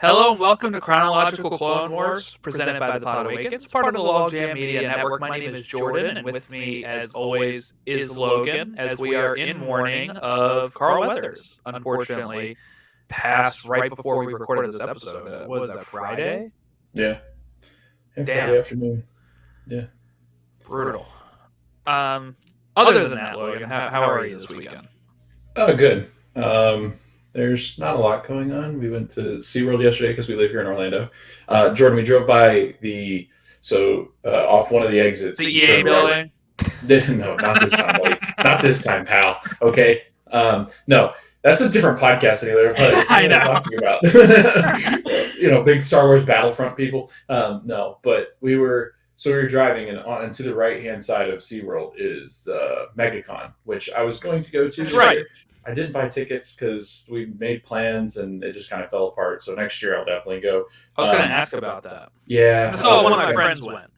Hello and welcome to Chronological Clone Wars, presented by the Podawakens, part of the Logjam Media Network. My name is Jordan, and with me, as always, is Logan, as we are in mourning of Carl Weathers. Unfortunately, passed right before we recorded this episode. What was that, Friday? Yeah. Friday Damn, afternoon. Yeah. brutal. Other than that, Logan, how are you this weekend? Oh, good. There's not a lot going on. We went to SeaWorld yesterday because we live here in Orlando. Jordan, we drove by off one of the exits. The You EA turn right. building? No, not this time, buddy. Not this time, pal. Okay. No, that's a different podcast anyway. I know. Talking about big Star Wars Battlefront people. No, but we were driving, and to the right hand side of SeaWorld is the MegaCon, which I was going to go to. That's right. Year. I didn't buy tickets because we made plans and it just kind of fell apart. So next year I'll definitely go. I was going to ask about that. Yeah. I saw one of my friends went.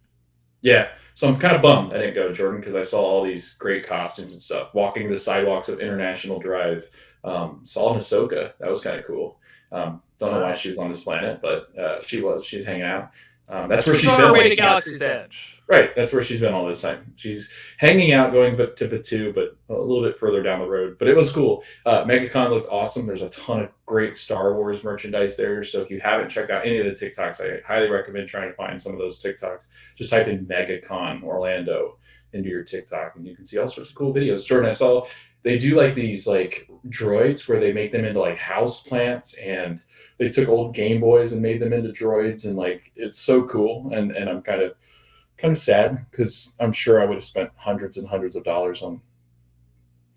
Yeah. So I'm kind of bummed I didn't go, Jordan, because I saw all these great costumes and stuff. Walking the sidewalks of International Drive. Saw Ahsoka. That was kind of cool. Don't know why she was on this planet, but she was. She's hanging out. That's where she's on been. Her way to Galaxy's Edge. Right, that's where she's been all this time. She's hanging out, going to Batu, but a little bit further down the road. But it was cool. MegaCon looked awesome. There's a ton of great Star Wars merchandise there. So if you haven't checked out any of the TikToks, I highly recommend trying to find some of those TikToks. Just type in MegaCon Orlando into your TikTok, and you can see all sorts of cool videos. Jordan, I saw they do like these like droids where they make them into like house plants, and they took old Game Boys and made them into droids, and like it's so cool. And I'm kind of sad because I'm sure I would have spent hundreds and hundreds of dollars on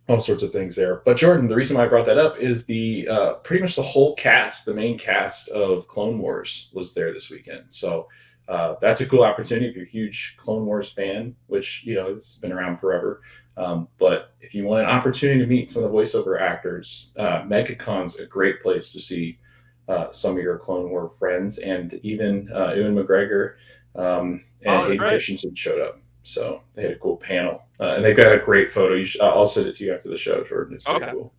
all sorts of things there. But Jordan, the reason why I brought that up is the pretty much the whole cast, the main cast of Clone Wars was there this weekend. So that's a cool opportunity if you're a huge Clone Wars fan, which, it's been around forever. But if you want an opportunity to meet some of the voiceover actors, MegaCon's a great place to see some of your Clone War friends, and even Ewan McGregor and Hayden Christensen showed up. So they had a cool panel, and they've got a great photo. I'll send it to you after the show, Jordan. It's pretty cool.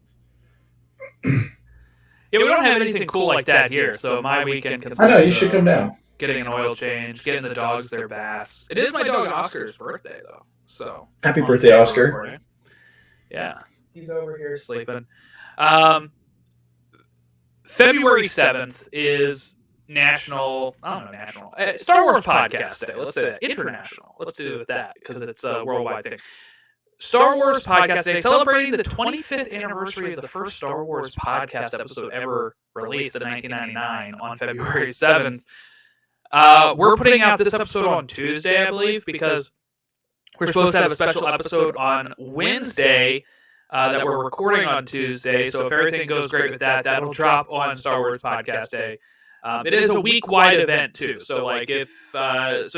Yeah, we don't have anything cool like that here, so my weekend consists I know, you should come down. Getting an oil change, getting the dogs their baths. It is my dog Oscar's birthday, though. So happy birthday, Oscar. Yeah, he's over here sleeping. February 7th is Star Wars Podcast Day. Let's say that. International. Let's do that because it's a worldwide thing. Star Wars Podcast Day, celebrating the 25th anniversary of the first Star Wars podcast episode ever released in 1999 on February 7th. We're putting out this episode on Tuesday, I believe, because we're supposed to have a special episode on Wednesday that we're recording on Tuesday. So if everything goes great with that, that'll drop on Star Wars Podcast Day. It is a week-wide event too, so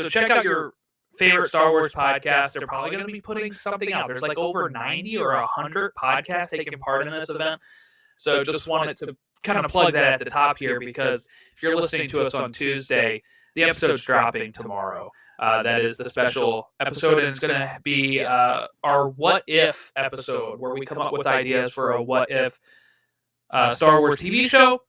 check out your favorite Star Wars podcast. They're probably going to be putting something out. There's like over 90 or 100 podcasts taking part in this event. So just wanted to kind of plug that at the top here, because if you're listening to us on Tuesday, the episode's dropping tomorrow. That is the special episode, and it's going to be our What If episode, where we come up with ideas for a What If Star Wars TV show.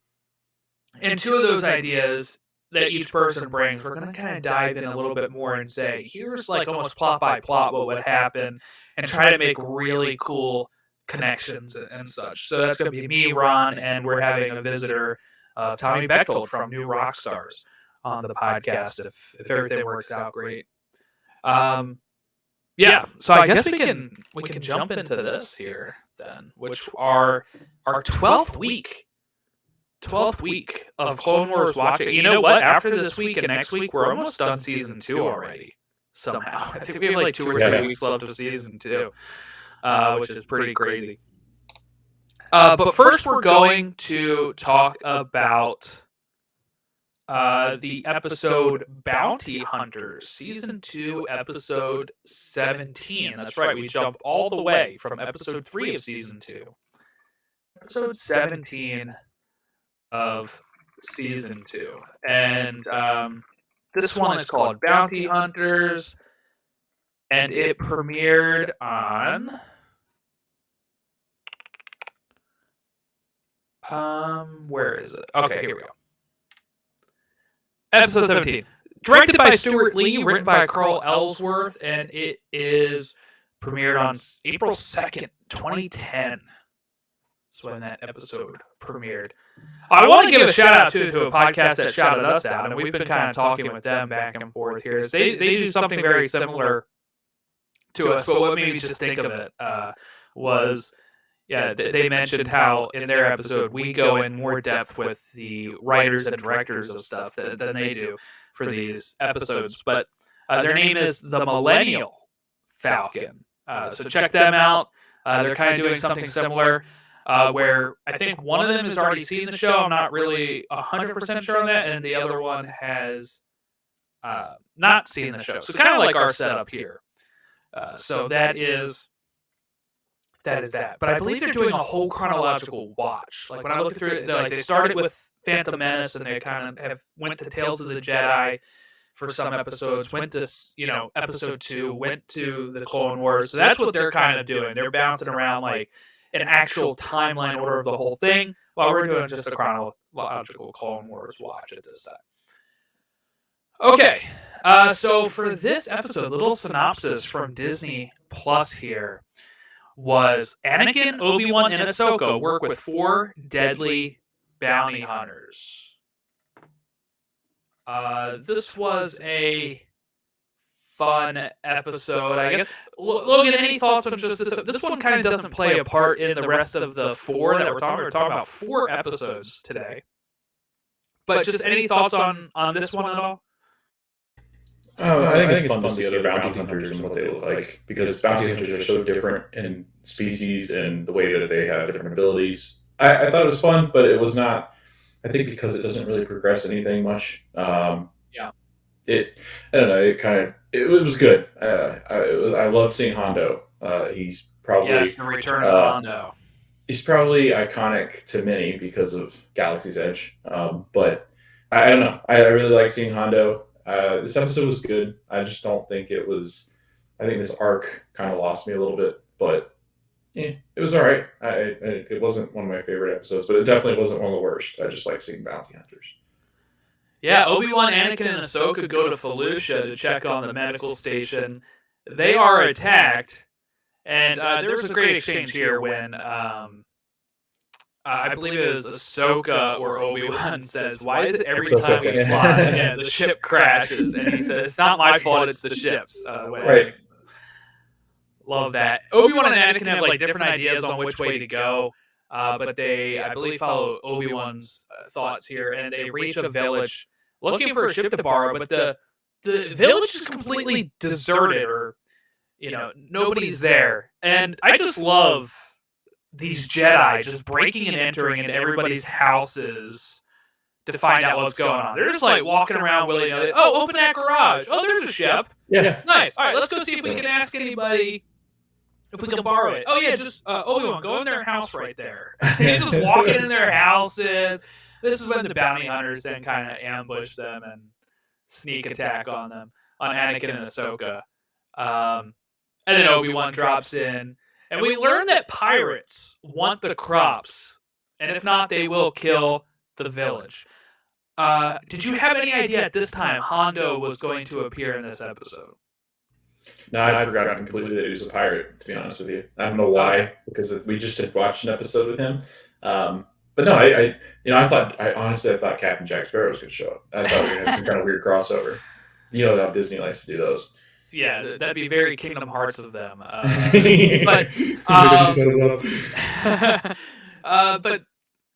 And two of those ideas that each person brings, we're going to kind of dive in a little bit more and say, here's like almost plot by plot what would happen, and try to make really cool connections and such. So that's going to be me, Ron, and we're having a visitor of Tommy Bechtold from New Rockstars on the podcast if everything works out great. Yeah, so I guess we can jump into this here then, which are our 12th week of Clone Wars watching. You know what? After this week and next week, we're almost done season 2 already. Somehow, I think we have like 2 or 3 weeks left of season 2, which is pretty crazy. But first, we're going to talk about the episode Bounty Hunters, season 2, episode 17. That's right, we jump all the way from episode 3 of season 2, episode 17 of season 2, and this one is called Bounty Hunters, and it premiered on where is it? Okay, here we go. Episode 17. Directed by Stuart Lee, written by Carl Ellsworth, and it is premiered on April 2nd, 2010. That's when that episode premiered. I want to give a shout out to a podcast that shouted us out, and we've been kind of talking with them back and forth here. They do something very similar to us, but what made me just think of it was, they mentioned how in their episode we go in more depth with the writers and directors of stuff than they do for these episodes. But their name is the Millennial Falcon. So check them out. They're kind of doing something similar. Where I think one of them has already seen the show. I'm not really 100% sure on that, and the other one has not seen the show. So kind of like our setup here. So that is that. But I believe they're doing a whole chronological watch. Like when I look through it, they started with Phantom Menace, and they kind of went to Tales of the Jedi for some episodes. Went to episode 2. Went to the Clone Wars. So that's what they're kind of doing. They're bouncing around like an actual timeline order of the whole thing, while we're doing just a chronological Clone Wars watch at this time. Okay, so for this episode, little synopsis from Disney Plus here was Anakin, Obi-Wan, and Ahsoka work with 4 deadly bounty hunters. This was a fun episode, I guess. Logan, any thoughts on just this? This one kind of doesn't play a part in the rest of the 4 that we're talking about. We're talking about 4 episodes today. But just any thoughts on this one at all? I think it's fun to see other bounty hunters and what they look like, because bounty hunters are so different in species and the way that they have different abilities. I thought it was fun, but it was not. I think because it doesn't really progress anything much. I don't know. It was good. I love seeing Hondo. He's probably the return of Hondo. He's probably iconic to many because of Galaxy's Edge. But I don't know. I really like seeing Hondo. This episode was good. I just don't think it was. I think this arc kind of lost me a little bit, but it was all right. It wasn't one of my favorite episodes, but it definitely wasn't one of the worst. I just like seeing bounty hunters. Yeah, Obi-Wan, Anakin, and Ahsoka go to Felucia to check on the medical station. They are attacked, and there was a great exchange here when I believe it was Ahsoka or Obi-Wan says, "Why is it every time we fly, the ship crashes?" And he says, "It's not my fault, it's the ship's." Right. Love that. Obi-Wan and Anakin have like different ideas on which way to go. But they, I believe, follow Obi-Wan's thoughts here, and they reach a village looking for a ship to borrow, but the village is completely deserted, or nobody's there. And I just love these Jedi just breaking and entering into everybody's houses to find out what's going on. They're just like walking around willy-nilly. Oh, open that garage. Oh, there's a ship. Yeah. Nice. All right, let's go see if we can ask anybody if we can borrow it. Oh, yeah, just Obi-Wan, go in their house right there. He's just walking in their houses. This is when the bounty hunters then kind of ambush them and sneak attack on them, on Anakin and Ahsoka. And then Obi-Wan drops in. And we learn that pirates want the crops. And if not, they will kill the village. Did you have any idea at this time Hondo was going to appear in this episode? No, I forgot completely that he was a pirate, to be honest with you. I don't know why, because we just had watched an episode with him. But no, I honestly thought Captain Jack Sparrow was going to show up. I thought we were going to have some kind of weird crossover. You know how Disney likes to do those. Yeah, that'd be very Kingdom Hearts of them. But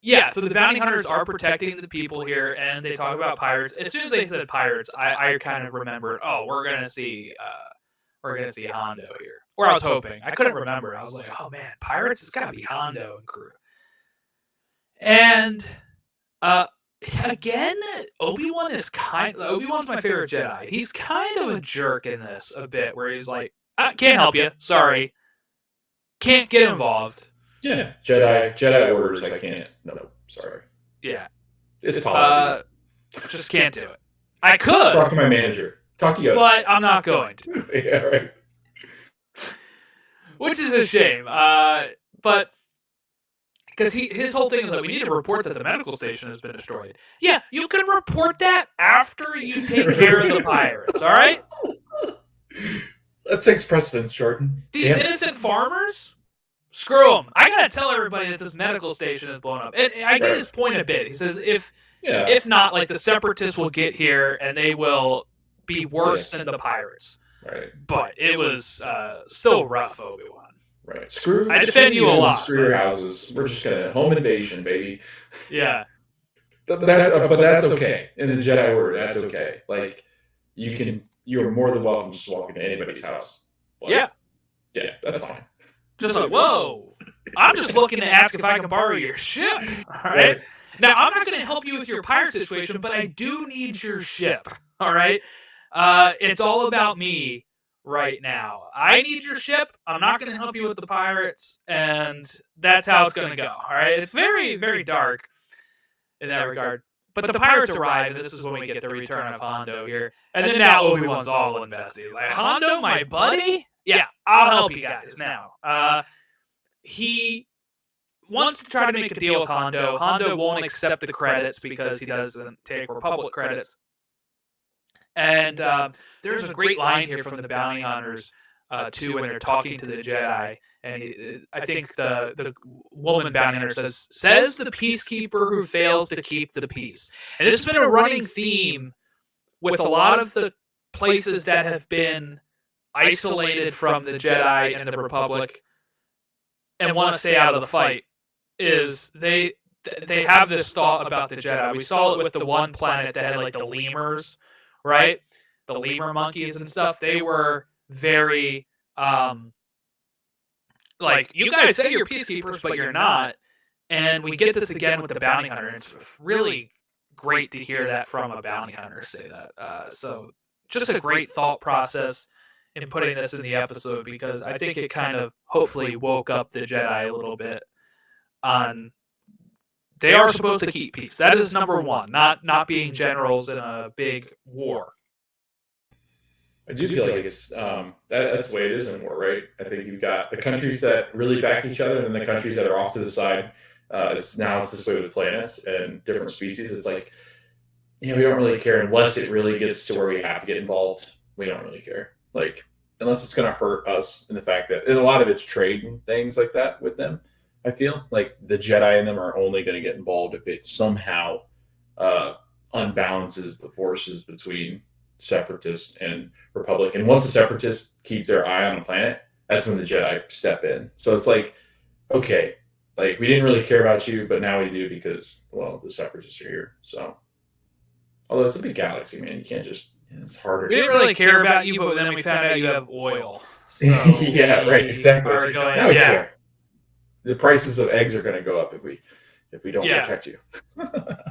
yeah, so the bounty hunters are protecting the people here, and they talk about pirates. As soon as they said pirates, I kind of remembered. Oh, we're gonna see Hondo here. Or I was hoping. I couldn't remember. I was like, oh man, pirates. It's gotta be Hondo and crew. And again, Obi-Wan's my favorite Jedi. He's kind of a jerk in this a bit, where he's like, I can't help you. Sorry. Can't get involved. Yeah. Jedi orders, I can't. No, sorry. Yeah. It's policy. Just can't do it. I could. Talk to my manager. Talk to you. But I'm not going to. Yeah, right. Which is a shame. But because his whole thing is that we need to report that the medical station has been destroyed. Yeah, you can report that after you take care of the pirates, all right? That takes precedence, Jordan. These innocent farmers, screw them. I gotta tell everybody that this medical station is blown up. And I get his point a bit. He says if not, like, the separatists will get here and they will be worse than the pirates. Right. But it was still rough, Obi-Wan. Right. I defend you a lot. Screw your houses. We're just gonna home invasion, baby. Yeah. But that's okay. In the Jedi Order, that's okay. Like, you're more than welcome to just walk into anybody's house. Like, yeah, that's fine. Just like, whoa, I'm just looking to ask if I can borrow your ship. All right. Now, I'm not going to help you with your pirate situation, but I do need your ship. All right. It's all about me right now. I need your ship. I'm not going to help you with the pirates, and that's how it's going to go. All right. It's very, very dark in that regard. But the pirates arrive, and this is when we get the return of Hondo here. And then now Obi-Wan's all invested. He's like, Hondo, my buddy? Yeah, I'll help you guys now. He wants to try to make a deal with Hondo. Hondo won't accept the credits because he doesn't take Republic credits. And there's a great line here from the bounty hunters, too, when they're talking to the Jedi. And I think the woman bounty hunter says the peacekeeper who fails to keep the peace. And this has been a running theme with a lot of the places that have been isolated from the Jedi and the Republic and want to stay out of the fight, is they have this thought about the Jedi. We saw it with the one planet that had like the lemurs, right? The lemur monkeys and stuff. They were very like, you guys say you're peacekeepers, but you're not. And we get this again with the bounty hunter. And it's really great to hear that from a bounty hunter say that. So just a great thought process in putting this in the episode, because I think it kind of hopefully woke up the Jedi a little bit on they are supposed to keep peace. That is number one, not being generals in a big war. I do feel like it's that's the way it is in war, right? I think you've got the countries that really back each other, and then the countries that are off to the side. It's this way with the planets and different species. It's like, we don't really care unless it really gets to where we have to get involved. We don't really care, like, unless it's going to hurt us in the fact that, and a lot of it's trade and things like that with them. I feel like the Jedi in them are only going to get involved if it somehow unbalances the forces between Separatists and Republic. And once the Separatists keep their eye on the planet, that's when the Jedi step in. So it's like, okay, like, we didn't really care about you, but now we do because, well, the Separatists are here. So, although it's a big galaxy, man, you can't just, it's harder. We didn't really care about you, but then we found out you have oil. So yeah, right, exactly. Now we care. The prices of eggs are going to go up if we don't protect you.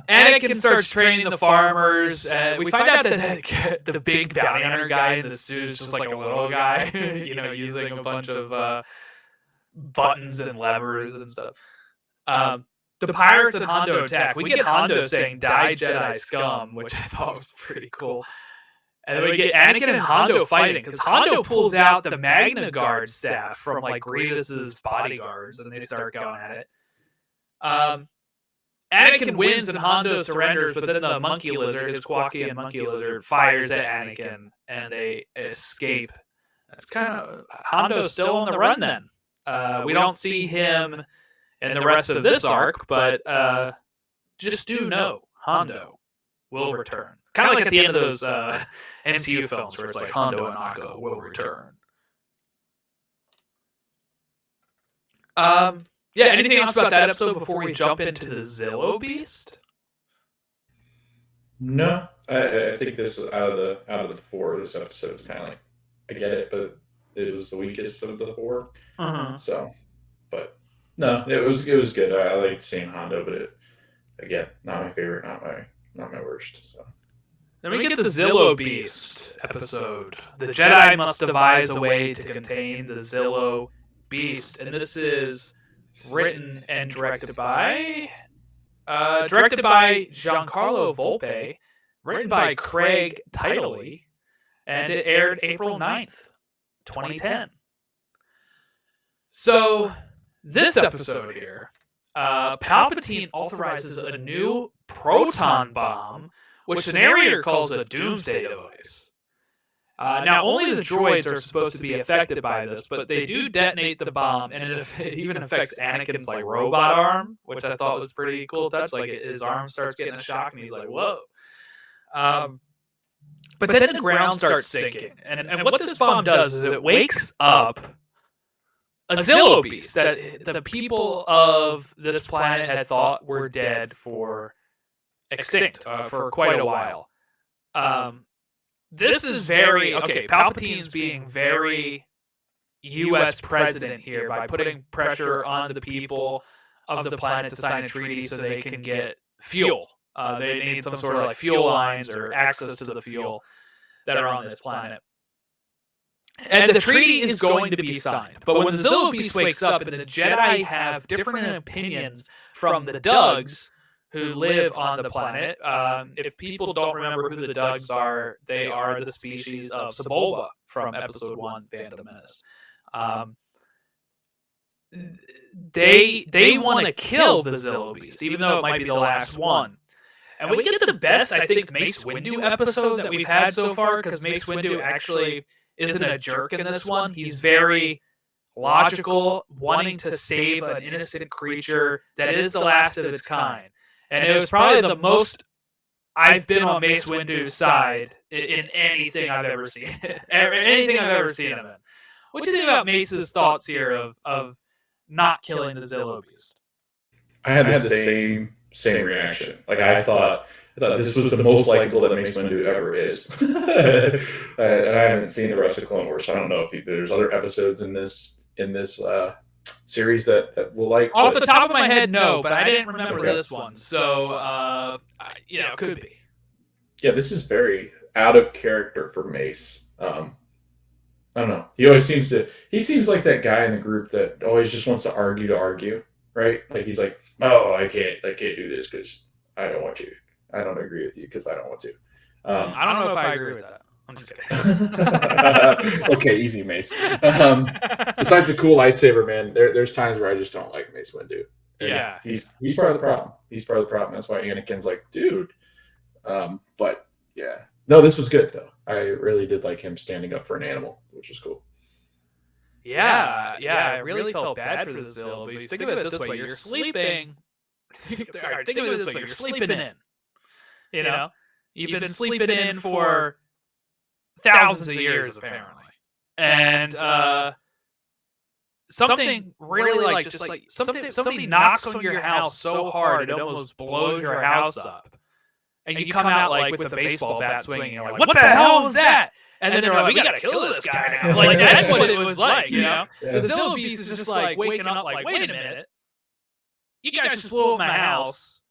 Anakin starts training the farmers. We find out that the big bounty hunter guy in the suit is just like a little guy, using a bunch of buttons and levers and stuff. The pirates and Hondo attack. We get Hondo saying, "Die Jedi scum," which I thought was pretty cool. And then we get Anakin and Hondo fighting, because Hondo pulls out the Magna Guard staff from like Grievous's bodyguards, and they start going at it. Anakin wins and Hondo surrenders, but then the monkey lizard, his Kwakian monkey lizard, fires at Anakin, and they escape. That's kind of Hondo's still on the run then. We don't see him in the rest of this arc, but just do know Hondo will return. Kind of like at the end of those MCU films where it's like Hondo and Akko will return. Anything else about that episode before we jump into the Zillo Beast? No, I think this was out of the four. This episode is kind of like, I get it, but it was the weakest of the four. So, but no, it was good. I liked seeing Hondo, but it, again, not my favorite, not my worst. So. Then we get the Zillo Beast episode. The Jedi must devise a way to contain the Zillo Beast, and this is written and directed by Giancarlo Volpe, written by Craig Titley, and it aired April 9th, 2010. So this episode here, Palpatine authorizes a new proton bomb, which the narrator calls a doomsday device. Now, only the droids are supposed to be affected by this, but they do detonate the bomb, and it even affects Anakin's like robot arm, which I thought was pretty cool touch. Like his arm starts getting a shock, and he's like, "Whoa!" But then the ground starts sinking, and what this bomb does is it wakes up a Zillo Beast that the people of this planet had thought were dead for extinct for quite a while. This is very Palpatine's being very U.S. president here by putting pressure on the people of the planet to sign a treaty so they can get fuel. They need some sort of like fuel lines or access to the fuel that are on this planet. And the treaty is going to be signed. But when the Zillo Beast wakes up and the Jedi have different opinions from the Dugs who live on the planet, if people don't remember who the Dugs are, they are the species of Sebulba from Episode 1, Phantom Menace. They want to kill the Zillo Beast, even though it might be the last one. And we get the best, I think, Mace Windu episode that we've had so far, because Mace Windu actually isn't a jerk in this one. He's very logical, wanting to save an innocent creature that is the last of its kind. And it was probably the most I've been on Mace Windu's side in anything I've ever seen. Anything I've ever seen him in. What do you think about Mace's thoughts here of not killing the Zillo Beast? I had the same reaction. Like I thought this was the most likable that Mace Windu ever is. And I haven't seen the rest of Clone Wars, so I don't know if there's other episodes in this series that we'll like. Off the top of my head, no, but I didn't remember this one, so could be. Yeah, this is very out of character for Mace. I don't know. He seems like that guy in the group that always just wants to argue, right? Like he's like, oh, I can't do this because I don't want to. I don't agree with you because I don't want to. I don't know if I agree with that. I'm just kidding. Okay, easy, Mace. Besides a cool lightsaber, man, there's times where I just don't like Mace Windu. And yeah, he's part of the problem. He's part of the problem. That's why Anakin's like, dude. But yeah, no, this was good though. I really did like him standing up for an animal, which was cool. Yeah, I really felt bad for the Zillo Beast. Think of it this way: you're sleeping. Think of it this way: you're sleeping in. You know, you've been sleeping in for thousands of years, apparently, and something really somebody knocks on your house so hard it almost blows your house up, and you come out like with a baseball bat swinging. And you're like, "What the hell is that?" And then they're like, "We gotta kill this guy now." Like that's what it was like, you know. The Zillo Beast is just like waking up, like, "Wait a minute, you guys just blew up my house.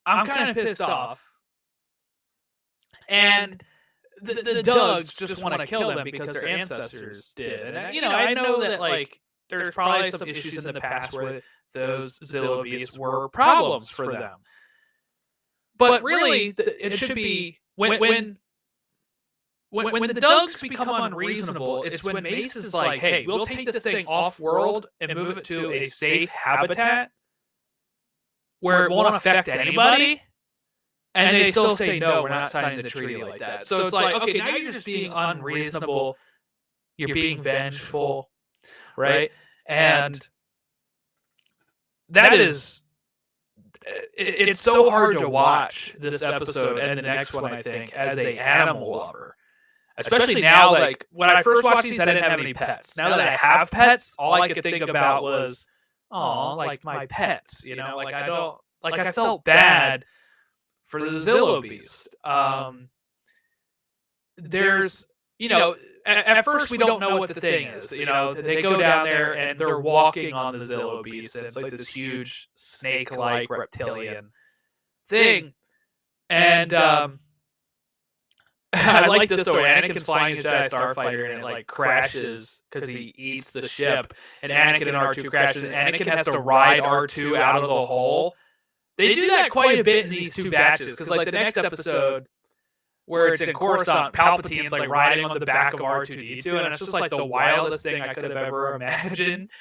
I'm kind of pissed off." And the Dugs just want to kill them because their ancestors did. And I know that like there's probably some issues in the past where those Zillo Beasts were problems for them. But really, it should be when the Dugs become unreasonable, it's when Mace is like, "Hey, we'll take this thing off-world and move it to a safe habitat where it won't affect anybody." And they still say, "No, we're not signing the treaty like that." So it's like, okay, now you're just being unreasonable. You're being vengeful, right? And that is... It's so hard to watch this episode and the next one, I think, as an animal lover. Especially now, like, when I first watched these, I didn't have any pets. Now that I have pets, all I could think about was, oh, like my pets, you know? Like, I felt bad for the Zillo Beast. There's, at first we don't know what the thing is. They go down there and they're walking on the Zillo Beast, and it's like this huge snake-like reptilian thing. And I like this story. Anakin's flying a Jedi Starfighter, and it like crashes because he eats the ship. And Anakin and R2 crashes, and Anakin has to ride R2 out of the hole. They do that quite a bit in these two batches, because like the next episode, where it's in Coruscant, Palpatine's like riding on the back of R2-D2, and it's just like the wildest thing I could have ever imagined.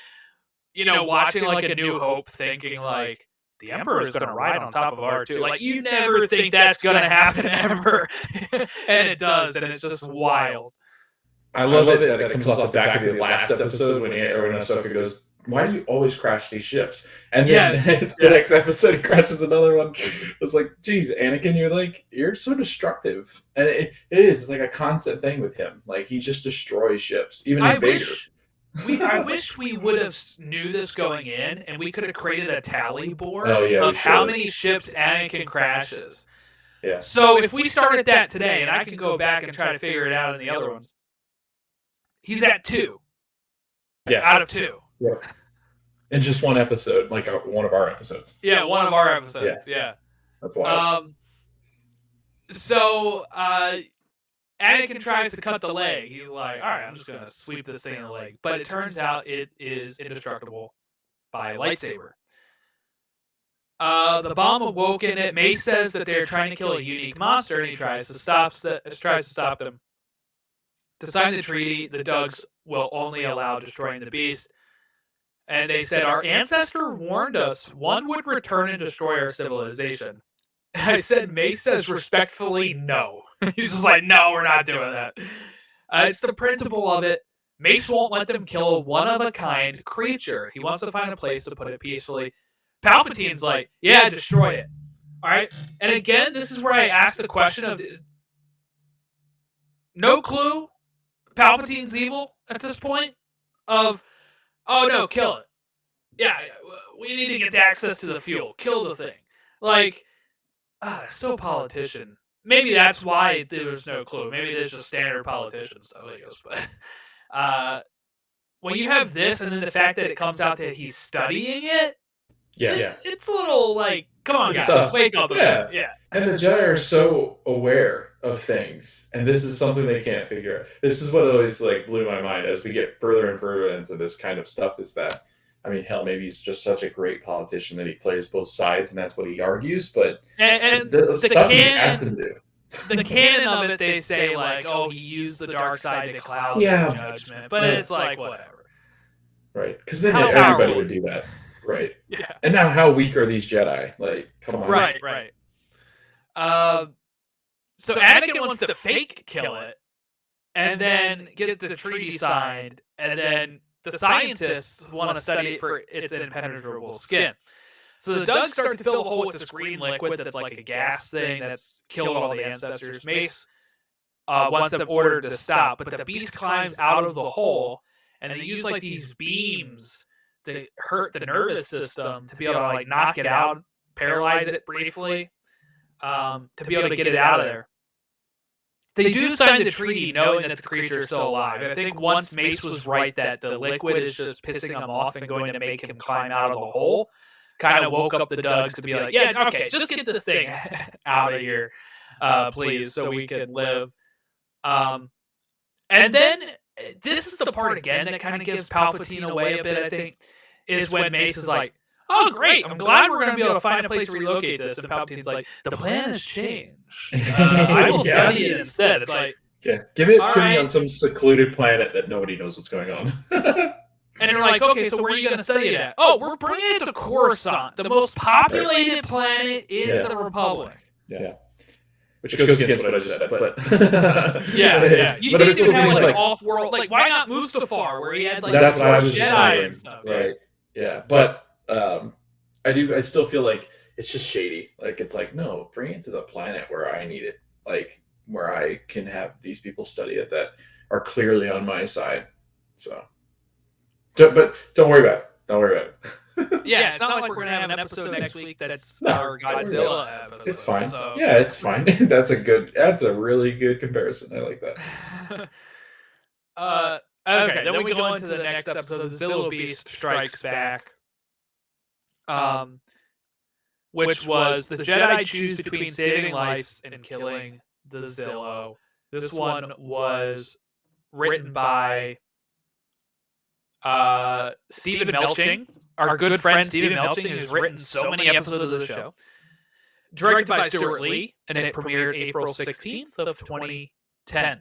watching like A New Hope, thinking like the Emperor is going to ride on top of R2. Like you never think that's going to happen ever, and it does, and it's just wild. I love it that it comes off the back of the last episode when Ahsoka goes, "Why do you always crash these ships?" And then it's the next episode he crashes another one. It's like, geez, Anakin, you're so destructive, and it is. It's like a constant thing with him. Like he just destroys ships, even as Vader. I wish we would have knew this going in, and we could have created a tally board of how many ships Anakin crashes. Yeah. So if we started that today, and I can go back and try to figure it out in the other ones, he's at 2. Yeah. Out of 2. Yeah. In just one episode, like one of our episodes. Yeah, one of our episodes. Yeah. That's wild. So Anakin tries to cut the leg. He's like, all right, I'm just going to sweep this thing in the leg. But it turns out it is indestructible by a lightsaber. The bomb awoke in it. Mace says that they're trying to kill a unique monster, and he tries to stop them. To sign the treaty, the Dugs will only allow destroying the beast. And they said, our ancestor warned us one would return and destroy our civilization. I said, Mace says respectfully, no. He's just like, no, we're not doing that. It's the principle of it. Mace won't let them kill a one-of-a-kind creature. He wants to find a place to put it peacefully. Palpatine's like, yeah, destroy it. All right? And again, this is where I ask the question of, no clue Palpatine's evil at this point? Of, oh no, kill it. Yeah, we need to get access to the fuel. Kill the thing. Like, so politician. Maybe that's why there's no clue. Maybe there's just standard politician stuff, I guess. But when you have this, and then the fact that it comes out that he's studying it, it's a little like, come on, guys, wake up. Yeah. And the Jedi are so aware of things, and this is something they can't figure out. This is what always blew my mind as we get further and further into this kind of stuff. Is that, I mean, hell, maybe he's just such a great politician that he plays both sides, and that's what he argues. But and the stuff he has to do. The canon of it, they say oh, he used the dark side to cloud judgment, but it's like whatever. Right, because then everybody would do that. Right. Yeah. And now, how weak are these Jedi? Like, come on. Right. So Anakin wants to fake kill it, and then get the treaty signed, and then the scientists want to study it for its impenetrable skin. So the Dugs start to fill the hole with this green liquid that's like a gas thing that's killed all the ancestors. Mace wants them ordered to stop, but the beast climbs out of the hole, and they use these beams to hurt the nervous system to be able to knock it out, paralyze it briefly, to be able to get it out of there. They do sign the treaty knowing that the creature is still alive. I think once Mace was right that the liquid is just pissing him off and going to make him climb out of the hole, kind of woke up the Dugs to be like, yeah, okay, just get this thing out of here, please, so we can live. And then this is the part, again, that kind of gives Palpatine away a bit, I think, is when Mace is like, oh, great, I'm glad we're going to be able to find a place to relocate this. And Palpatine's like, the plan has changed. I will study it instead. It's like, give it to me on some secluded planet that nobody knows what's going on. And they're like, okay, so where are you going to study it at? Oh, we're bringing it to Coruscant, the most populated planet in the Republic. Yeah. Which goes against what I just said, but yeah. You think you have off-world, why not Mustafar, where he had that's what I was Jedi and stuff, right? Yeah, but I still feel like it's just shady. It's no, bring it to the planet where I need it, where I can have these people study it that are clearly on my side. So, but don't worry about it. Don't worry about it. Yeah, it's not like we're gonna have an episode next week that's our Godzilla episode. It's fine. So. Yeah, it's fine. That's a really good comparison. I like that. Okay, then we go into the next episode. Zillo Beast strikes back. Which was the Jedi choose between saving lives and killing the Zillo. This one was written by Stephen Melching, our good friend Stephen Melching, who's written so many episodes of the show. Directed by Stuart Lee, and it premiered April 16th of 2010.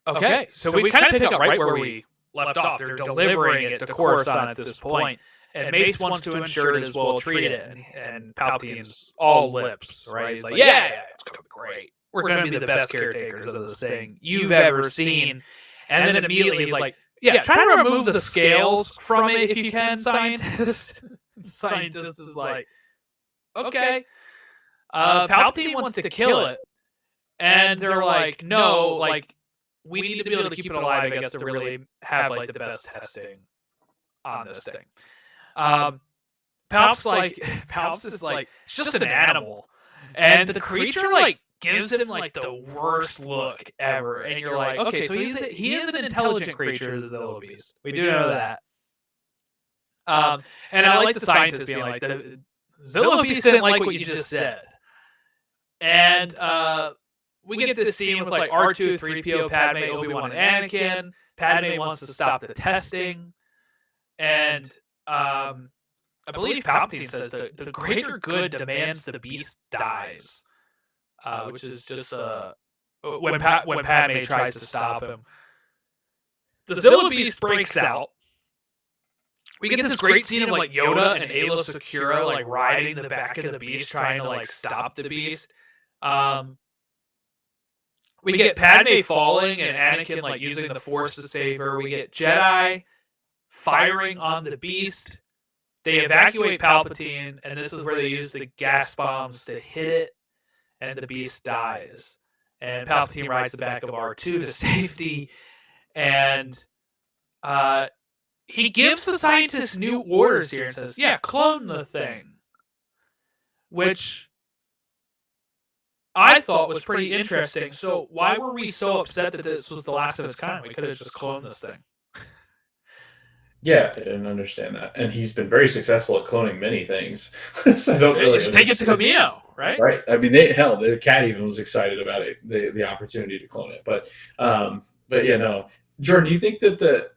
Okay, so we kind of pick up right where we left off. They're delivering it to Coruscant at this point, and Mace wants to ensure it is well treated, and Palpatine's all lips, right? He's like, yeah, it's gonna be great. We're gonna be the best caretakers of this thing you've ever seen. And then immediately he's like, yeah, try to remove the scales from it if you can, scientist. Scientist is like, okay. Palpatine wants to kill it, and they're like, no, like, we need to be able to keep it alive, I guess, to really have like the best testing on this thing. Palps is like, it's just an animal, and the creature like gives him like the worst look ever, and you're like, okay, so he is an intelligent creature, the Zillo Beast. We do know that. And I like the scientist being like, the Zillo Beast didn't like what you just said, and we get this scene with like R2, 3PO, Padme, Obi-Wan, and Anakin. Padme wants to stop the testing, and I believe Palpatine says the greater good demands the Beast dies, which is just when Padme tries to stop him. The Zillo Beast breaks out. We get this great scene of like Yoda and Aayla Secura like riding the back of the Beast, trying to like stop the Beast. We get Padme falling and Anakin like using the Force to save her. We get Jedi firing on the Beast. They evacuate Palpatine, and this is where they use the gas bombs to hit it, and the Beast dies. And Palpatine rides the back of R2 to safety, and he gives the scientists new orders here and says, yeah, clone the thing. Which I thought was pretty interesting. So why were we so upset that this was the last of its kind? We could have just cloned this thing. Yeah, I didn't understand that. And he's been very successful at cloning many things. So I don't really just take it to Camino, right? Right. I mean, the cat even was excited about it, the opportunity to clone it. But yeah, no. Jordan, do you think that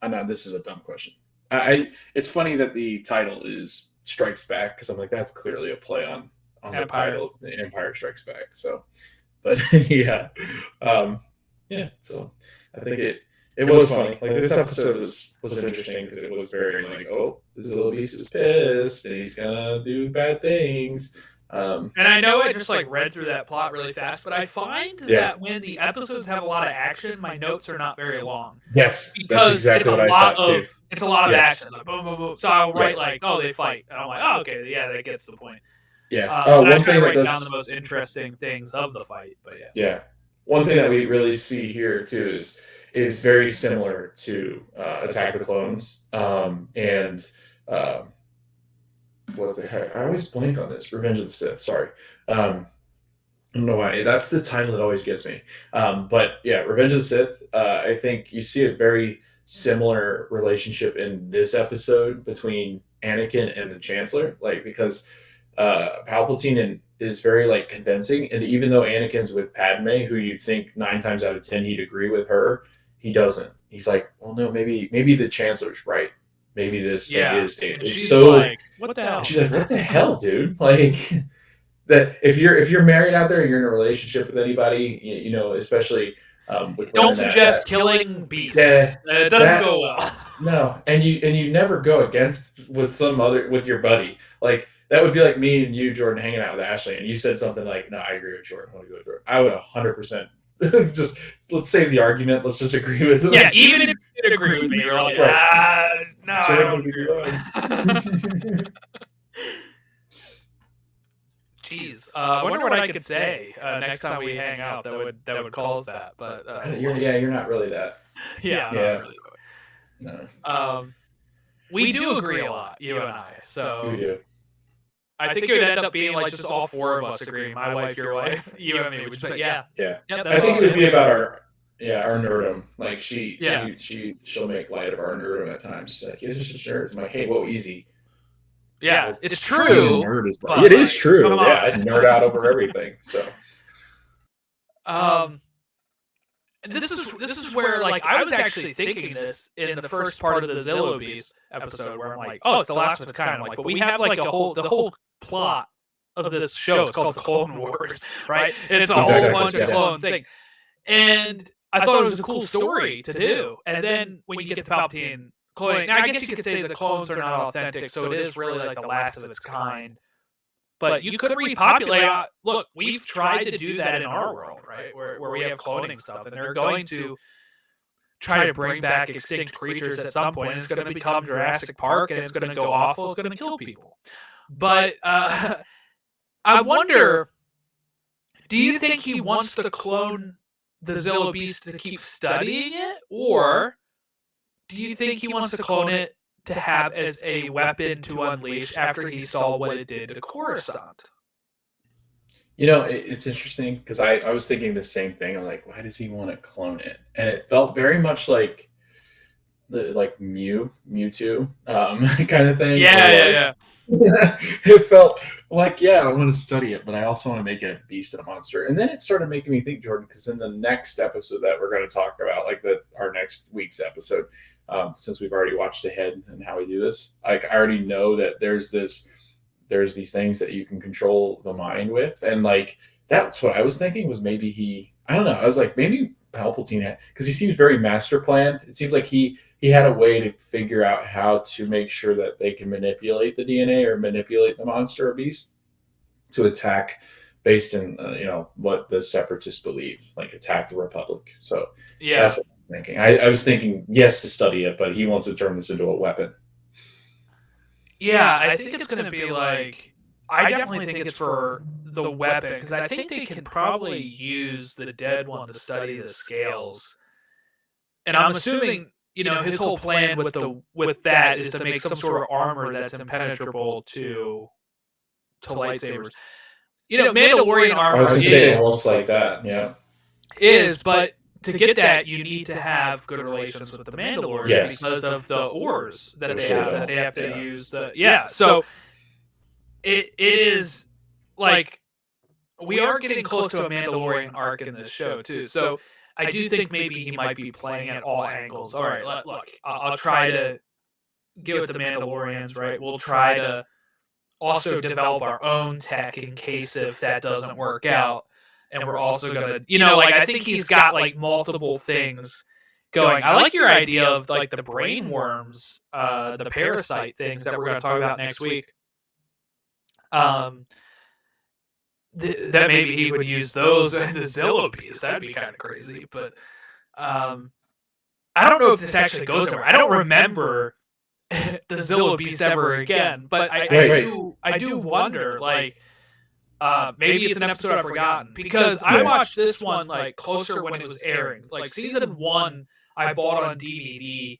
I know this is a dumb question. It's funny that the title is Strikes Back, because I'm like, that's clearly a play on the title of The Empire Strikes Back. So, but yeah. So I think it was funny. Like, this episode was interesting because it was very like, oh, this little beast is pissed and he's gonna do bad things. And I know I just like read through that plot really fast, but I find that when the episodes have a lot of action, my notes are not very long. Yes, that's exactly what I thought too. It's a lot of action, like boom, boom, boom. So I'll write like, oh, they fight, and I'm like, oh, okay, yeah, that gets the point. Yeah. One thing that down the most interesting things of the fight, but yeah. Yeah. One thing that we really see here too is very similar to Attack of the Clones, and what the heck? I always blank on this. Revenge of the Sith. Sorry. I don't know why. That's the title that always gets me. But yeah, Revenge of the Sith. I think you see a very similar relationship in this episode between Anakin and the Chancellor, like, because Palpatine is very like convincing, and even though Anakin's with Padme, who you think 9 times out of 10 he'd agree with her, he doesn't. He's like, well, no, maybe the Chancellor's right. Maybe this thing is dangerous. She's so like, what the hell? She's like, what the hell, dude? Like, that if you're married out there and you're in a relationship with anybody, you know, especially with don't suggest killing beasts. It doesn't go well. No, and you never go against with your buddy. Like, that would be like me and you, Jordan, hanging out with Ashley, and you said something like, no, I agree with Jordan. I want to go with Jordan. I would 100%. Just let's save the argument. Let's just agree with it. Yeah, even if you did agree with me, you're like, no, I don't agree. Jeez, I wonder what I could say next time we hang out that would cause that. But you're not really that. Yeah. Not really. No. We do agree a lot, you and I. So we do. I think it would end up being like just all 4 of us agreeing. My wife, your wife, you and me. But yeah. Yep, I think it would be about our nerdum. Like, she'll make light of our nerdum at times. She's like, it's just nerds. I'm like, hey, whoa, easy. Yeah, it's true. It is true. Yeah, I nerd out over everything. So, this is where like I was actually thinking this in the first part of the Zillo Beast episode, where I'm like, oh, it's the last of its kind. I'm like, but we have like the whole plot of this show is called the Clone Wars, right? And it's a whole bunch of clone things. And I thought it was a cool story to do. And then when you get the Palpatine cloning, now I guess you could say the clones are not authentic, so it is really like the last of its kind. But you could repopulate. Look, we've tried to do that in our world, right? Where we have cloning stuff, and they're going to try to bring back extinct creatures at some point, and it's going to become Jurassic Park, and it's going to go awful. It's going to kill people. But I wonder, do you think he wants to clone the Zillo Beast to keep studying it, or do you think he wants to clone it to have as a weapon to unleash after he saw what it did to Coruscant? It's interesting because I was thinking the same thing. I'm like, why does he want to clone it? And it felt very much like Mewtwo kind of thing. Yeah. It felt like, yeah, I want to study it, but I also want to make it a beast and a monster. And then it started making me think, Jordan, because in the next episode that we're going to talk about, like our next week's episode, since we've already watched ahead and how we do this, like I already know that there's these things that you can control the mind with, and like that's what I was thinking was maybe I don't know. I was like, maybe Palpatine had, because he seems very master planned. It seems like he had a way to figure out how to make sure that they can manipulate the DNA or manipulate the monster or beast to attack based in what the separatists believe, like attack the Republic. So Yeah, that's what I'm thinking. I was thinking yes to study it, but he wants to turn this into a weapon. yeah. I think it's going to be like, I definitely think it's for the weapon, because I think they can probably use the dead one to study the scales. And I'm assuming, his whole plan with that is to make some sort of armor that's impenetrable to lightsabers. Mandalorian armor I was going to say almost like that, yeah. But to get that, you need to have good relations with the Mandalorians because of the ores that they have to use. So it is like we are getting close to a Mandalorian arc in this show too. So I do think maybe he might be playing at all angles. All right, look, I'll try to get with the Mandalorians, right? We'll try to also develop our own tech in case if that doesn't work out. And we're also going to, I think he's got like multiple things going. I like your idea of like the brain worms, the parasite things that we're going to talk about next week. That maybe he would use those in the Zillo Beast. That'd be kind of crazy. But I don't know if this actually goes anywhere. I don't remember the Zillo Beast ever again. But I do wonder, like, maybe it's an episode I've forgotten, because I watched this one like closer when it was airing. Like season 1, I bought on DVD,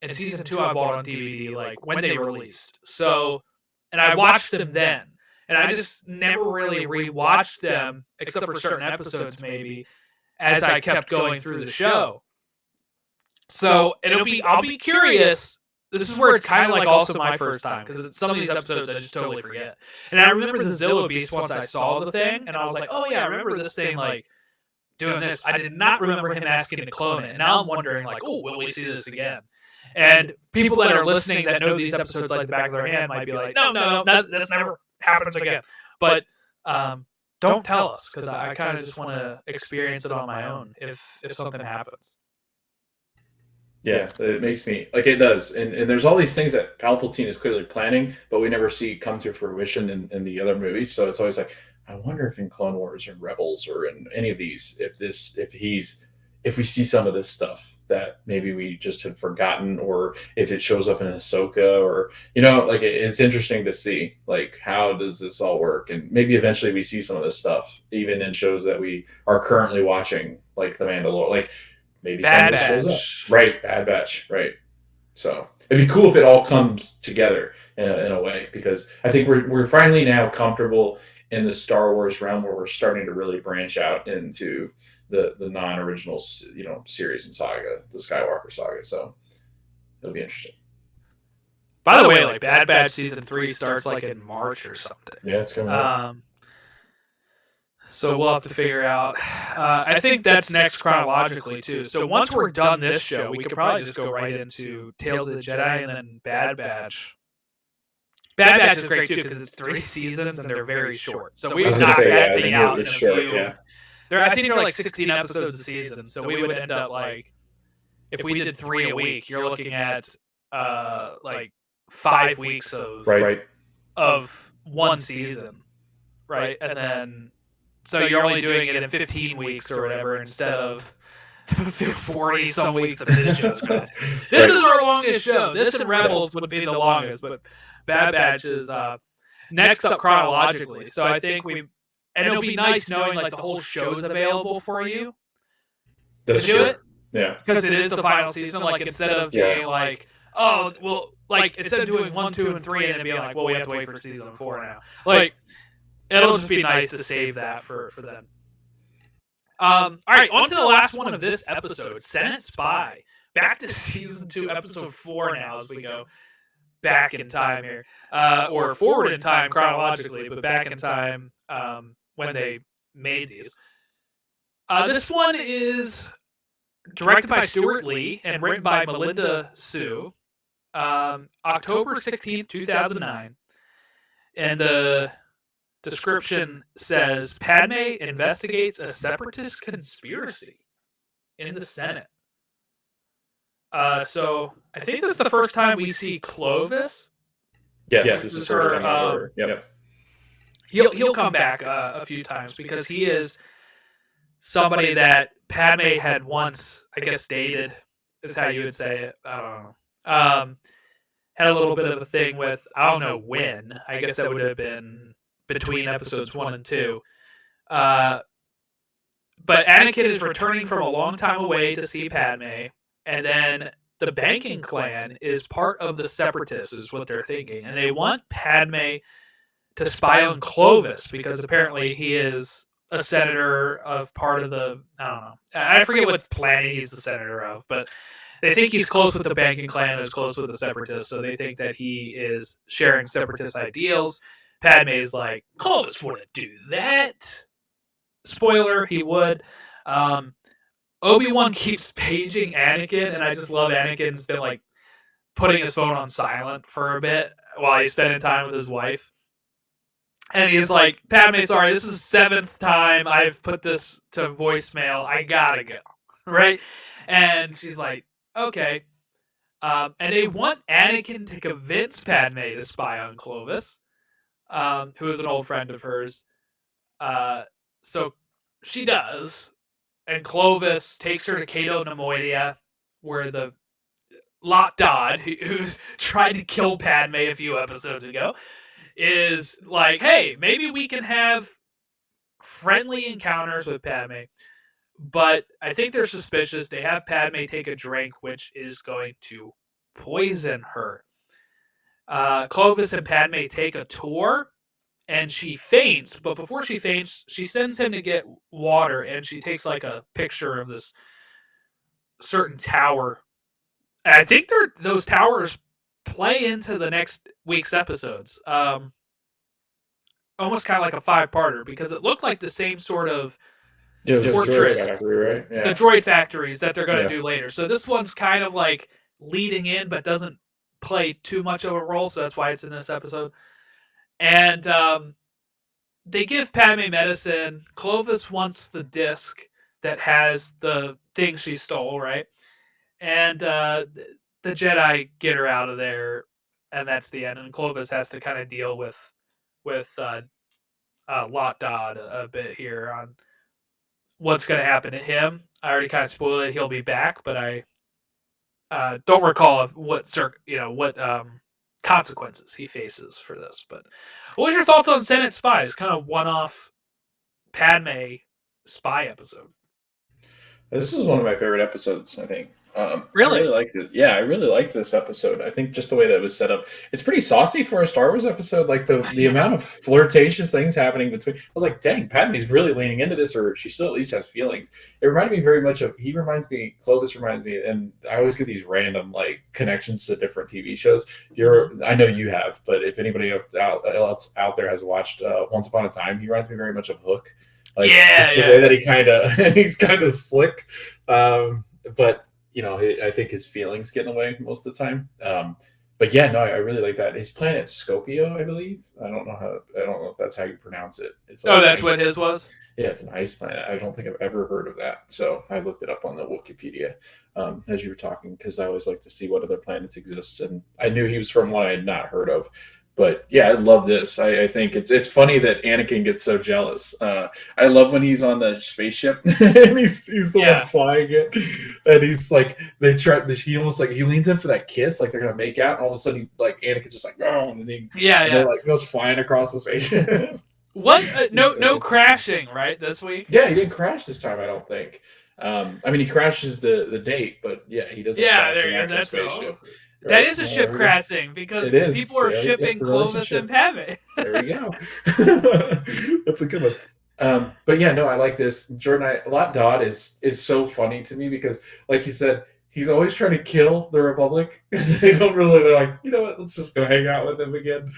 and season 2 I bought on DVD like when they released. So, and I watched them then, and I just never really rewatched them except for certain episodes maybe as I kept going through the show. So I'll be curious. This is where it's kind of like also my first time, because some of these episodes I just totally forget. And I remember the Zillo Beast once I saw the thing, and I was like, oh yeah, I remember this thing like doing this. I did not remember him asking to clone it. And now I'm wondering like, oh, will we see this again? And people that are listening that know these episodes like the back of their hand might be like, no, this never happens again. But don't tell us, because I kind of just want to experience it on my own if something happens. Yeah, it makes me like, it does, and there's all these things that Palpatine is clearly planning, but we never see come to fruition in the other movies. So it's always like, I wonder if in Clone Wars or Rebels or in any of these, if we see some of this stuff that maybe we just had forgotten, or if it shows up in Ahsoka, or like it's interesting to see like how does this all work, and maybe eventually we see some of this stuff even in shows that we are currently watching, like The Mandalorian, like. Maybe Bad something Batch. shows up. Right, Bad Batch, right. So it'd be cool if it all comes together in a way, because I think we're finally now comfortable in the Star Wars realm where we're starting to really branch out into the non-original series and saga, the Skywalker saga. So it'll be interesting. By the way, like Bad Batch season 3 starts like in March or something. Yeah, it's coming up. So we'll have to figure out. I think that's next chronologically too. So once we're done this show, we could probably just go right into Tales of the Jedi and then Bad Batch. Bad Batch is great too because it's 3 seasons and they're very short. So we knocked that thing out in a few. I think they're like 16 episodes a season, so we would end up like, if we did 3 a week, you're looking at like 5 weeks of one season, right? And then so you're only doing it in 15 weeks or whatever instead of 40 some weeks that this show's going to take. This is our longest show. This and Rebels would be the longest, but Bad Batch is next up chronologically. So I think and it'll be nice knowing like the whole show's available for you to do it. Yeah. Because it is the final season. Like, instead of being like, oh, well, like, instead of doing 1, 2, and 3 and then being like, well, we have to wait for season 4 now. Like, it'll just be nice to save that for them. All right, on to the last one of this episode, Senate Spy. Back to season 2, episode 4 now as we go back in time here. Or forward in time chronologically, but back in time when they made these. This one is directed by Stuart Lee and written by Melinda Sue. October 16th, 2009. And the description says, Padme investigates a separatist conspiracy in the Senate. So I think this is the first time we see Clovis. Yeah, this is her. Yep. He'll come back a few times because he is somebody that Padme had once, I guess, dated, is how you would say it. I don't know. Had a little bit of a thing with, I don't know when. I guess that would have been between episodes 1 and 2. But Anakin is returning from a long time away to see Padme, and then the banking clan is part of the Separatists, is what they're thinking, and they want Padme to spy on Clovis because apparently he is a senator of part of the, I don't know, I forget what planet he's the senator of, but they think he's close with the banking clan, is close with the Separatists, so they think that he is sharing Separatist ideals. Padme's like, Clovis wouldn't do that. Spoiler, he would. Obi-Wan keeps paging Anakin, and I just love Anakin's been like putting his phone on silent for a bit while he's spending time with his wife. And he's like, Padme, sorry, this is the 7th time I've put this to voicemail. I gotta go. Right? And she's like, okay. And they want Anakin to convince Padme to spy on Clovis, who is an old friend of hers. So she does. And Clovis takes her to Cato Nemoidia, where the Lot Dodd, who tried to kill Padme a few episodes ago, is like, hey, maybe we can have friendly encounters with Padme. But I think they're suspicious. They have Padme take a drink, which is going to poison her. Clovis and Padme take a tour, and she faints. But before she faints, she sends him to get water, and she takes like a picture of this certain tower. And I think those towers play into the next week's episodes. Almost kind of like a 5-parter, because it looked like the same sort of fortress, right? Yeah. the droid factories that they're going to do later. So this one's kind of like leading in, but doesn't play too much of a role. So that's why it's in this episode. And they give Padme medicine. Clovis wants the disc that has the thing she stole, right? And the Jedi get her out of there, and that's the end. And Clovis has to kind of deal with Lot Dodd a bit here on what's going to happen to him. I already kind of spoiled it. He'll be back, but I don't recall what consequences he faces for this. But what was your thoughts on Senate Spies? Kind of one-off Padme spy episode. This is one of my favorite episodes, I think. Really? I really liked it. Yeah, I really liked this episode. I think just the way that it was set up, it's pretty saucy for a Star Wars episode. Like the amount of flirtatious things happening between. I was like, dang, Padme's really leaning into this, or she still at least has feelings. It reminded me very much of. Clovis reminds me, and I always get these random like connections to different TV shows. I know you have, but if anybody else out there has watched Once Upon a Time, he reminds me very much of Hook. Like just the way that he's kind of slick, but. I think his feelings get in the way most of the time. but yeah, no, I really like that. His planet Scopio, I believe. I don't know if that's how you pronounce it. It's Oh, like that's what his was. yeah, it's an ice planet. I don't think I've ever heard of that. So I looked it up on the Wikipedia as you were talking because I always like to see what other planets exist, and I knew he was from one I had not heard of. But yeah, I love this. I think it's funny that Anakin gets so jealous. I love when he's on the spaceship and he's the one Yeah. flying it, and he's like he almost like he leans in for that kiss, like they're gonna make out, and all of a sudden like Anakin's just like no, and they're Yeah. like goes flying across the spaceship. What? No So crashing, right? This week. yeah, he didn't crash this time. I don't think. I mean, he crashes the date, but yeah, he doesn't Yeah, crash there the you go. actual That's spaceship. that Right? is a Well, ship there we go. crashing It because people is. are Yeah, shipping Clovis and relationship. Padme. There we go. That's a good one. But yeah, no, I like this. Jordan Lot Dodd is so funny to me because, like you said, he's always trying to kill the Republic. They don't really. They're like, you know what? Let's just go hang out with him again.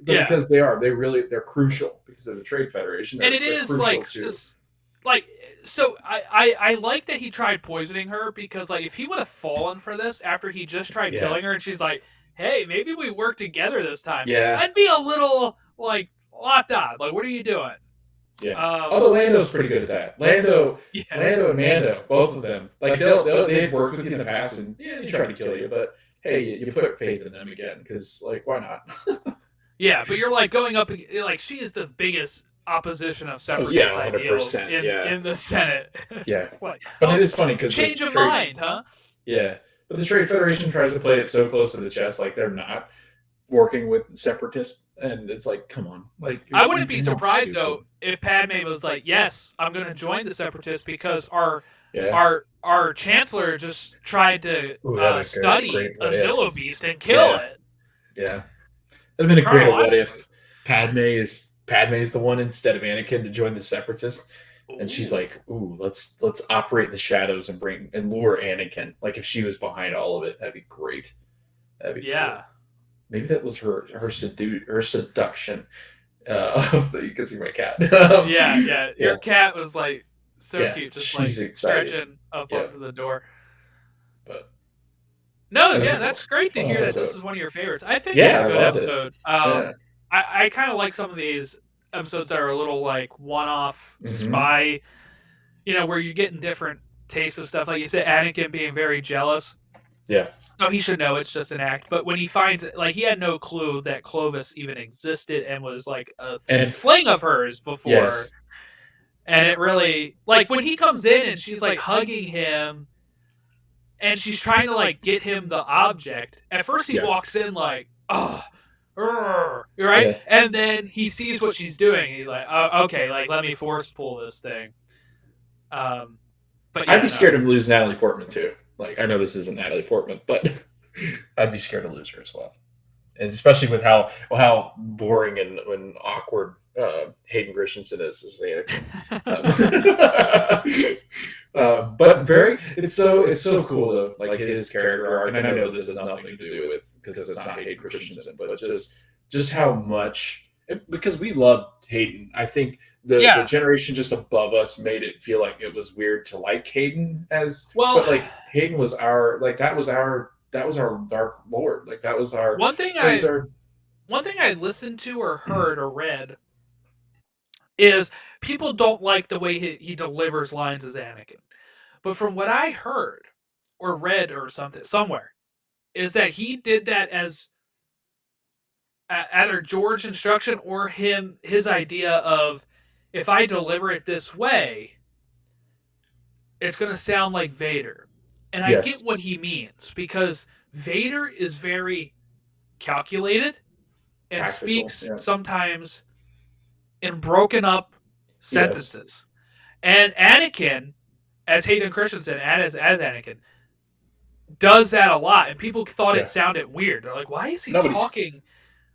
Yeah, Because they're crucial because of the Trade Federation. and it They're is crucial like too. like so I like that he tried poisoning her because like if he would have fallen for this after he just tried Yeah. killing her and she's like, hey, maybe we work together this time, Yeah. I'd be a little like locked on. Like, what are you doing? Yeah. Although Lando's pretty good at that. Yeah, Lando and Mando, both of them, like they've worked with you in the past, and yeah, they tried to kill you, but hey, you put faith in them again because like why not? yeah, but you're like going up like she is the biggest opposition of Oh yeah, separatist ideals 100%. Yeah, in the Senate. yeah. Like, But it oh, is funny because the change of trade, mind, huh? yeah, but the Trade Federation tries to play it so close to the chest, like they're not working with separatists, and it's like, come on, like I wouldn't be you're not surprised stupid. though if Padme was like, "Yes, I'm going to join the separatists because Yeah. our chancellor just tried to Ooh, that'd be study great. a What Zillo if? Beast and kill Yeah, it yeah. That'd have been a greater what chronologically." if Padme is the one instead of Anakin to join the separatists. And she's Ooh. like, "Ooh, let's operate in the shadows and lure Anakin. Like if she was behind all of it, that'd be great. That'd be cool. Yeah, Maybe that was her seduction of the. You can see my cat. yeah. Your Yeah, cat was like so yeah. cute, just like She's excited. stretching up Yeah, onto the door. but No, it was yeah, a that's great to fun hear that this episode. is one of your favorites. I think it's Yeah, a I good loved it. episode. Yeah. I kind of like some of these episodes that are a little like one-off Hmm. spy, where you're getting different tastes of stuff. Like you said, Anakin being very jealous. Yeah. No, he should know it's just an act. But when he finds it, like he had no clue that Clovis even existed and was like a And fling of hers before. yes. And it really, like when he comes in and she's like hugging him and she's trying to like get him the object. At first he Yeah. walks in like, oh, right? Yeah. And then he sees what she's doing. He's like, oh, okay, like let me force pull this thing. But yeah, I'd be scared of losing Natalie Portman too. Like I know this isn't Natalie Portman, but I'd be scared to lose her as well. And especially with how boring and awkward Hayden Christensen is as Anakin. But it's so cool though, like his character arc. And I know this has nothing to do with because it's not Hayden Christensen, but just how much because we loved Hayden. I think the generation just above us made it feel like it was weird to like Hayden but like Hayden was our Dark Lord. Like that was our one thing I listened to or heard or read is people don't like the way he delivers lines as Anakin. But from what I heard or read or something somewhere is that he did that as either George instruction or his idea of if I deliver it this way, it's going to sound like Vader. And I get yes, what he means because Vader is very calculated and tactical. speaks Yeah. sometimes in broken up Yes. sentences. And Anakin, as Hayden Christensen, and as Anakin, does that a lot. And people thought Yeah. it sounded weird. They're like, why is he Nobody's. talking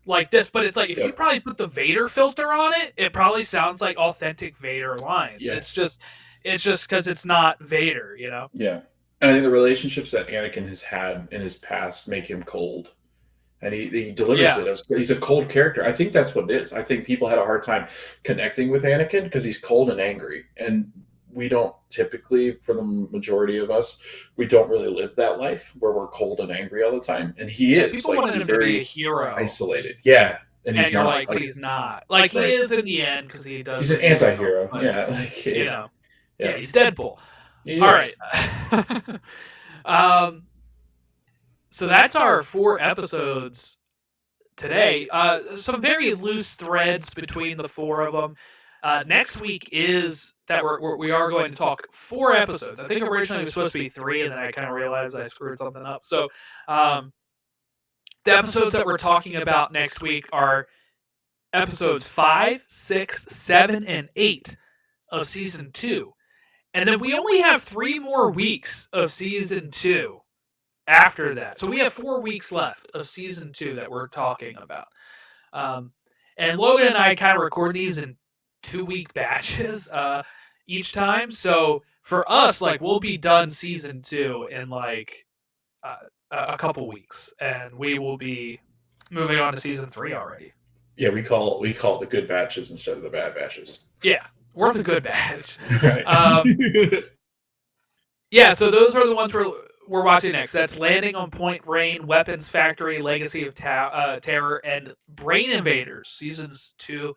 like this? But it's like, if you Yep. probably put the Vader filter on it, it probably sounds like authentic Vader lines. Yeah. It's just because it's not Vader, Yeah. And I think the relationships that Anakin has had in his past make him cold. And he delivers it as he's a cold character. I think that's what it is. I think people had a hard time connecting with Anakin because he's cold and angry. And we don't typically, for the majority of us, we don't really live that life where we're cold and angry all the time. And he is People like, wanted he's him to be a very hero, isolated. Yeah. And he's and you're not like, but he's not. Like he right. is in the end because he does. He's an in the end help, anti-hero. but Yeah. Like, yeah, yeah. he's Deadpool. He All right. is. So that's our 4 episodes today. Some very loose threads between the 4 of them. Next week is that we are going to talk 4 episodes. I think originally it was supposed to be 3, and then I kind of realized I screwed something up. So the episodes that we're talking about next week are episodes 5, 6, 7, and 8 of season 2. And then we only have 3 more weeks of season 2 after that. So we have 4 weeks left of season 2 that we're talking about. And Logan and I kind of record these in 2-week batches each time. So for us, like, we'll be done season 2 in like a couple weeks, and we will be moving on to season 3 already. Yeah, we call the good batches instead of the bad batches. Yeah, we're the good batch. Right. Yeah, so those are the ones we're watching next. That's Landing on Point Rain, Weapons Factory, Legacy of Terror, and Brain Invaders, season 2,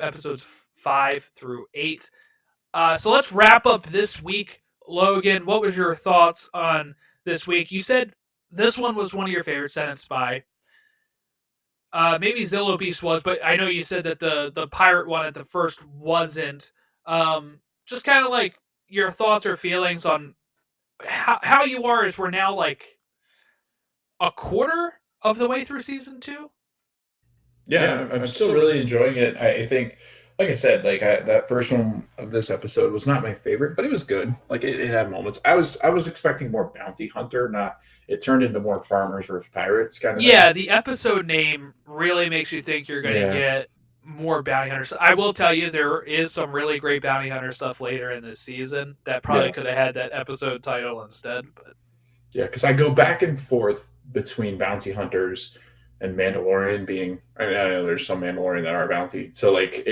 episodes 5 through 8. So let's wrap up this week. Logan, what was your thoughts on this week? You said this one was one of your favorites, Senate Spy. Maybe Zillo Beast was, but I know you said that the pirate one at the first wasn't. Just kind of like your thoughts or feelings on how you are as we're now like a quarter of the way through season 2. Yeah, I'm still really enjoying it. I think, like I said, like that first one of this episode was not my favorite, but it was good. Like it had moments. I was expecting more bounty hunter, not. It turned into more farmers versus pirates kind of. Yeah, the episode name really makes you think you're going to get more bounty hunters. I will tell you, there is some really great bounty hunter stuff later in this season that probably could have had that episode title instead. But yeah, because I go back and forth between bounty hunters and Mandalorian being. I mean, I know there's some Mandalorian that are bounty, so like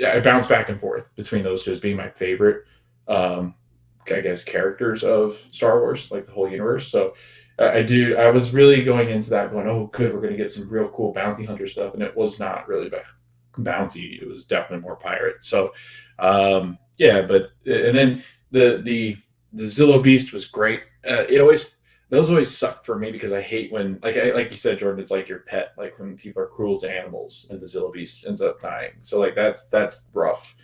I bounce back and forth between those two as being my favorite. I guess characters of Star Wars, like the whole universe. So I was really going into that going, oh, good, we're going to get some real cool bounty hunter stuff, and it was not really bounty. It was definitely more pirate. So yeah, but and then the Zillo Beast was great. Those always suck for me because I hate when like you said, Jordan, it's like your pet, like when people are cruel to animals and the Zillo Beast ends up dying. So like that's rough.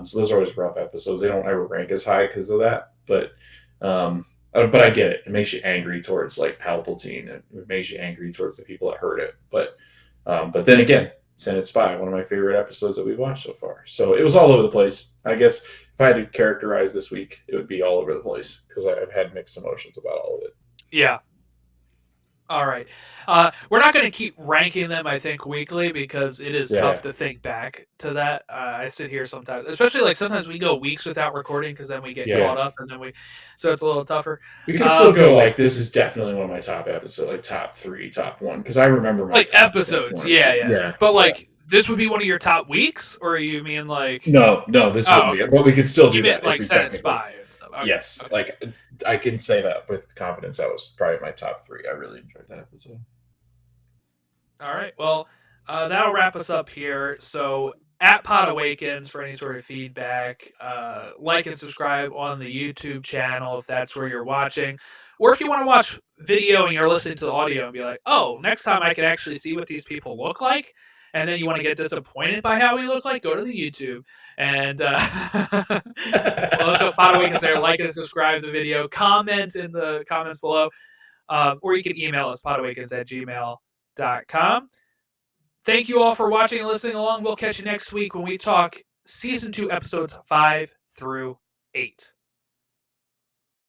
So those are always rough episodes. They don't ever rank as high because of that. But I get it. It makes you angry towards like Palpatine, and it makes you angry towards the people that heard it. But then again, Senate Spy, one of my favorite episodes that we've watched so far. So it was all over the place. I guess if I had to characterize this week, it would be all over the place because I've had mixed emotions about all of it. Yeah. All right. We're not going to keep ranking them, I think, weekly because it is tough to think back to that. I sit here sometimes, especially like sometimes we go weeks without recording because then we get caught up and then so it's a little tougher. We can still go like, this is definitely one of my top episodes, like top 3, top 1, because I remember my like episodes. Yeah. But like this would be one of your top weeks, or you mean like no, this wouldn't be. But we could still do that. Like Senate Spy and stuff. Okay. Yes, okay. Like I can say that with confidence. That was probably my top 3. I really enjoyed that episode. All right. Well, that'll wrap us up here. So at podawakens for any sort of feedback, like and subscribe on the YouTube channel if that's where you're watching. Or if you want to watch video and you're listening to the audio and be like, oh, next time I can actually see what these people look like, and then you want to get disappointed by how we look like, go to the YouTube and look up podawakens there, like and subscribe to the video, comment in the comments below, or you can email us podawakens@gmail.com. Thank you all for watching and listening along. We'll catch you next week when we talk season 2 episodes 5 through 8.